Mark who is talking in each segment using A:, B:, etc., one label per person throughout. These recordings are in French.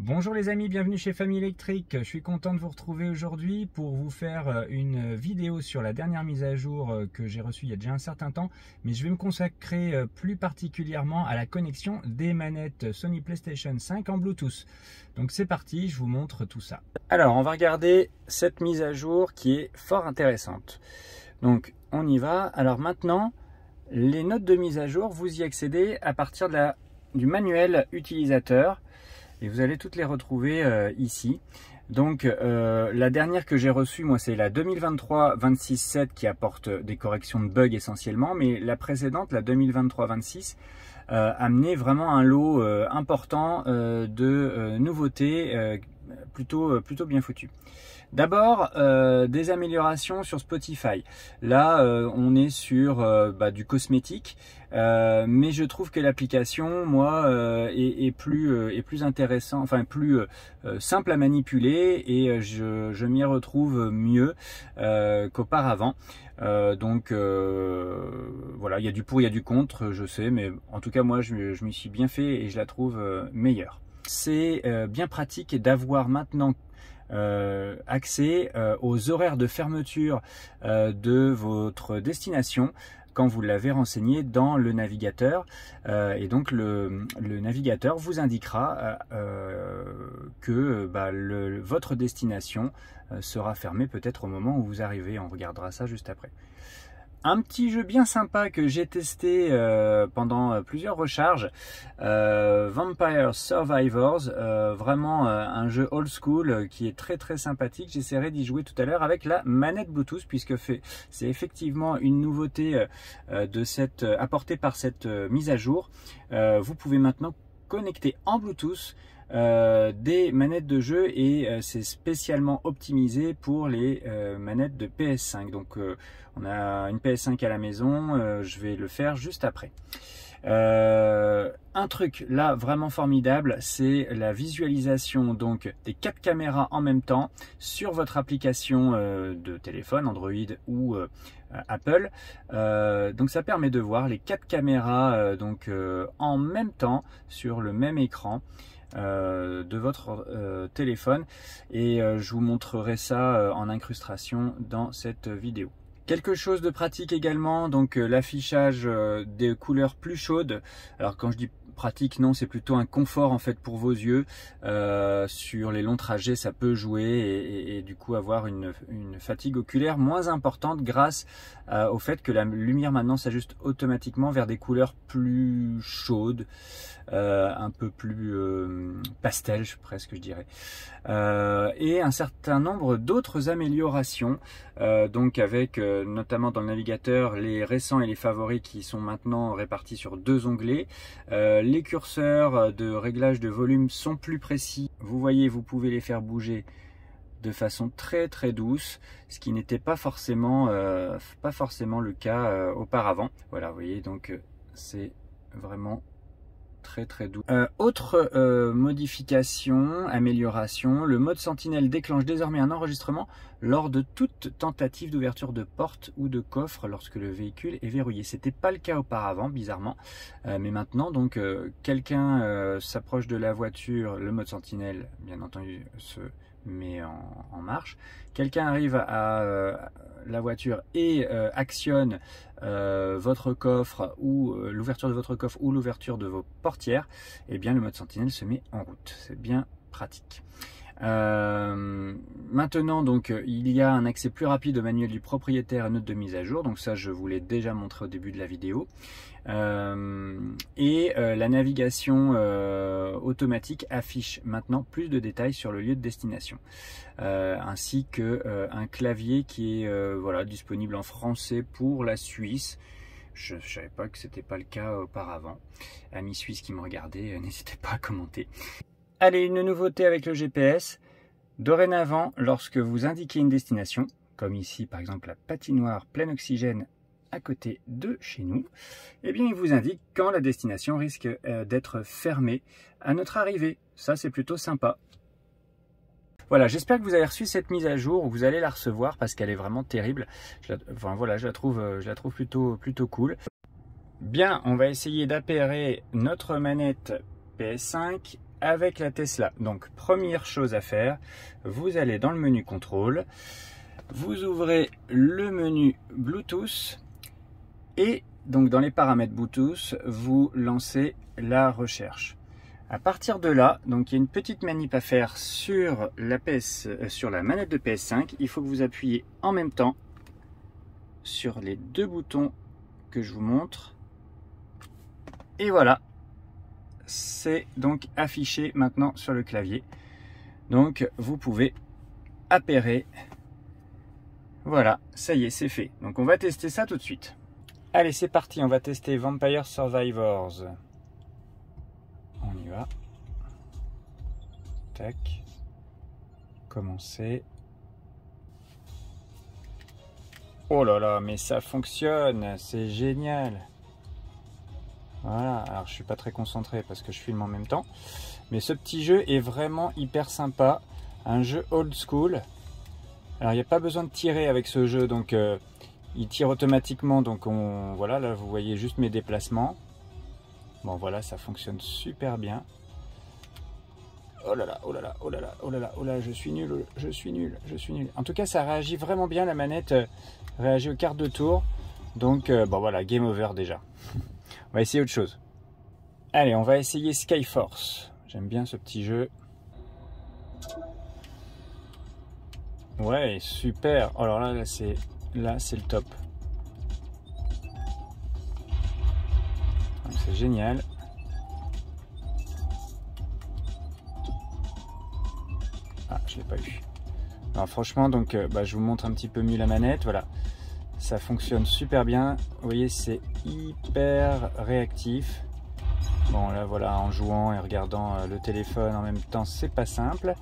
A: Bonjour les amis, bienvenue chez Famille Électrique. Je suis content de vous retrouver aujourd'hui pour vous faire une vidéo sur la dernière mise à jour que j'ai reçue il y a déjà un certain temps. Mais je vais me consacrer plus particulièrement à la connexion des manettes Sony PlayStation 5 en Bluetooth. Donc c'est parti, je vous montre tout ça. Alors on va regarder cette mise à jour qui est fort intéressante. Donc on y va. Alors maintenant, les notes de mise à jour, vous y accédez à partir du manuel utilisateur. Et vous allez toutes les retrouver ici. Donc la dernière que j'ai reçue, moi, c'est la 2023-26-7 qui apporte des corrections de bugs essentiellement. Mais la précédente, la 2023-26, amenait vraiment un lot important de nouveautés plutôt bien foutues. D'abord, des améliorations sur Spotify. Là, on est sur du cosmétique, mais je trouve que l'application, moi, est plus intéressant, enfin plus simple à manipuler, et je m'y retrouve mieux qu'auparavant. Donc voilà, il y a du pour, il y a du contre, je sais, mais en tout cas moi je m'y suis bien fait et je la trouve meilleure. C'est bien pratique d'avoir maintenant accès aux horaires de fermeture de votre destination quand vous l'avez renseigné dans le navigateur, et donc le navigateur vous indiquera que votre destination sera fermée peut-être au moment où vous arrivez. On regardera ça juste après. Un petit jeu bien sympa que j'ai testé pendant plusieurs recharges, Vampire Survivors, vraiment un jeu old school qui est très sympathique. J'essaierai d'y jouer tout à l'heure avec la manette Bluetooth, puisque c'est effectivement une nouveauté apportée par cette mise à jour. Vous pouvez maintenant connecter en Bluetooth des manettes de jeu, et c'est spécialement optimisé pour les manettes de PS5. Donc on a une PS5 à la maison, je vais le faire juste après. Un truc là vraiment formidable, c'est la visualisation donc des 4 caméras en même temps sur votre application de téléphone Android ou Apple. Donc ça permet de voir les 4 caméras en même temps sur le même écran de votre téléphone, et je vous montrerai ça en incrustation dans cette vidéo. Quelque chose de pratique également, donc l'affichage des couleurs plus chaudes. Alors quand je dis pratique, non, c'est plutôt un confort en fait pour vos yeux. Sur les longs trajets, ça peut jouer, et du coup avoir une fatigue oculaire moins importante grâce au fait que la lumière maintenant s'ajuste automatiquement vers des couleurs plus chaudes, un peu plus pastel presque, je dirais, et un certain nombre d'autres améliorations, donc avec notamment dans le navigateur les récents et les favoris qui sont maintenant répartis sur 2 onglets. Les curseurs de réglage de volume sont plus précis. Vous voyez, vous pouvez les faire bouger de façon très douce, ce qui n'était pas forcément le cas auparavant. Voilà, vous voyez, donc c'est vraiment très doux. Autre modification, amélioration, le mode sentinelle déclenche désormais un enregistrement lors de toute tentative d'ouverture de porte ou de coffre lorsque le véhicule est verrouillé. C'était pas le cas auparavant, bizarrement, mais maintenant, donc quelqu'un s'approche de la voiture, le mode sentinelle bien entendu se met en marche. Quelqu'un arrive à la voiture et actionne votre coffre, ou l'ouverture de votre coffre, ou l'ouverture de vos portières, et bien le mode sentinelle se met en route. C'est bien pratique. Maintenant, donc il y a un accès plus rapide au manuel du propriétaire et notes de mise à jour. Donc ça, je vous l'ai déjà montré au début de la vidéo. La navigation automatique affiche maintenant plus de détails sur le lieu de destination, ainsi que un clavier qui est disponible en français pour la Suisse. Je ne savais pas que c'était pas le cas auparavant. Amis suisses qui me regardaient, n'hésitez pas à commenter. Allez, une nouveauté avec le GPS. Dorénavant, lorsque vous indiquez une destination, comme ici par exemple la patinoire plein oxygène à côté de chez nous, eh bien il vous indique quand la destination risque d'être fermée à notre arrivée. Ça, c'est plutôt sympa. Voilà, j'espère que vous avez reçu cette mise à jour, ou vous allez la recevoir, parce qu'elle est vraiment terrible. Je la trouve plutôt cool. Bien, on va essayer d'appairer notre manette PS5 avec la Tesla. Donc première chose à faire, vous allez dans le menu contrôle, vous ouvrez le menu Bluetooth et donc dans les paramètres Bluetooth, vous lancez la recherche. À partir de là, donc il y a une petite manip à faire sur la manette de PS5. Il faut que vous appuyez en même temps sur les deux boutons que je vous montre. Et voilà, c'est donc affiché maintenant sur le clavier. Donc vous pouvez appairer. Voilà, ça y est, c'est fait. Donc on va tester ça tout de suite. Allez, c'est parti, on va tester Vampire Survivors. On y va. Tac. Commencer. Oh là là, mais ça fonctionne, c'est génial. Voilà, alors je suis pas très concentré parce que je filme en même temps. Mais ce petit jeu est vraiment hyper sympa. Un jeu old school. Alors il n'y a pas besoin de tirer avec ce jeu, donc il tire automatiquement. Donc voilà, là vous voyez juste mes déplacements. Bon voilà, ça fonctionne super bien. Oh là là, oh là là, oh là là, oh là là, oh là, je suis nul, je suis nul, je suis nul. En tout cas, ça réagit vraiment bien, la manette réagit aux cartes de tour. Donc bon voilà, game over déjà. On va essayer autre chose. Allez, on va essayer Skyforce. J'aime bien ce petit jeu. Ouais, super. Oh, alors là c'est le top. C'est génial. Ah, je l'ai pas eu. Alors franchement, donc je vous montre un petit peu mieux la manette. Voilà, ça fonctionne super bien. Vous voyez, c'est hyper réactif. Bon là voilà, en jouant et regardant le téléphone en même temps, c'est pas simple.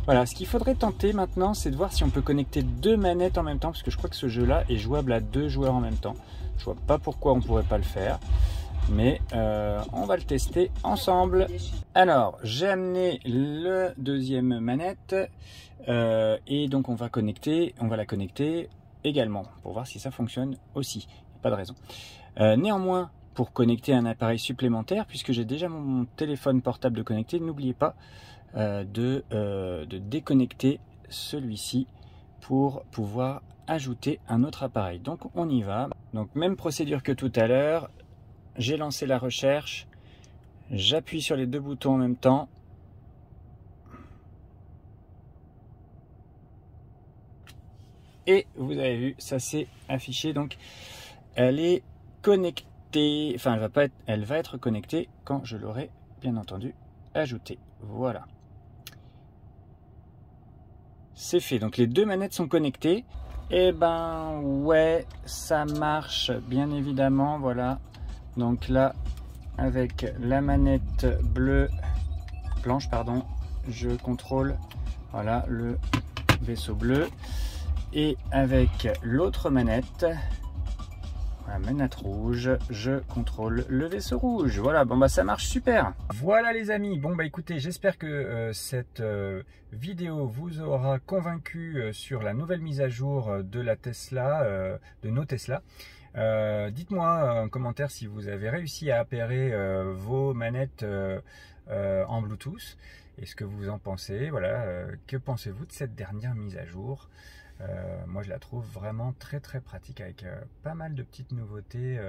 A: Voilà, ce qu'il faudrait tenter maintenant, c'est de voir si on peut connecter deux manettes en même temps, parce que je crois que ce jeu-là est jouable à deux joueurs en même temps. Je vois pas pourquoi on pourrait pas le faire, mais on va le tester ensemble. Alors, j'ai amené le deuxième manette et donc on va la connecter également pour voir si ça fonctionne aussi. Pas de raison. Néanmoins, pour connecter un appareil supplémentaire, puisque j'ai déjà mon téléphone portable de connecté, n'oubliez pas de déconnecter celui-ci pour pouvoir ajouter un autre appareil. Donc on y va. Donc même procédure que tout à l'heure. J'ai lancé la recherche. J'appuie sur les deux boutons en même temps. Et vous avez vu, ça s'est affiché. Donc elle est connectée. Enfin, elle va être connectée quand je l'aurai bien entendu ajouté. Voilà. C'est fait. Donc les deux manettes sont connectées. Et ben ouais, ça marche bien évidemment. Voilà. Donc là, avec la manette blanche, pardon, je contrôle voilà le vaisseau bleu. Et avec l'autre manette, la manette rouge, je contrôle le vaisseau rouge. Voilà, bon bah ça marche super. Voilà les amis, bon bah écoutez, j'espère que cette vidéo vous aura convaincu sur la nouvelle mise à jour de la Tesla, de nos Tesla. Dites-moi en commentaire si vous avez réussi à appairer vos manettes en Bluetooth et ce que vous en pensez. Voilà, que pensez-vous de cette dernière mise à jour? Moi je la trouve vraiment très pratique avec pas mal de petites nouveautés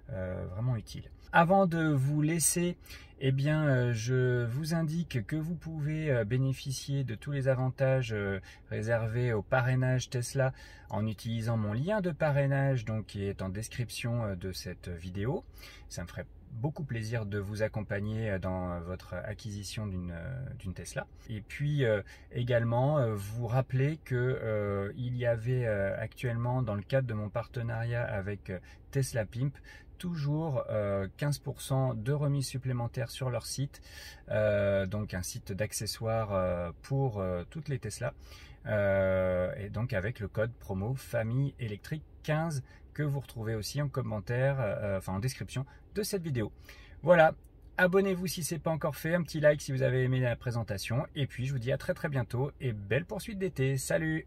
A: vraiment utiles. Avant de vous laisser, eh bien, je vous indique que vous pouvez bénéficier de tous les avantages réservés au parrainage Tesla en utilisant mon lien de parrainage donc, qui est en description de cette vidéo. Ça me ferait beaucoup plaisir de vous accompagner dans votre acquisition d'une Tesla. Et puis également vous rappeler que il y avait actuellement dans le cadre de mon partenariat avec Tesla Pimp toujours 15% de remise supplémentaire sur leur site, donc un site d'accessoires pour toutes les Tesla, et donc avec le code promo famille électrique 15 que vous retrouvez aussi en commentaire, enfin en description de cette vidéo. Voilà, abonnez-vous si ce n'est pas encore fait, un petit like si vous avez aimé la présentation, et puis je vous dis à très bientôt et belle poursuite d'été. Salut!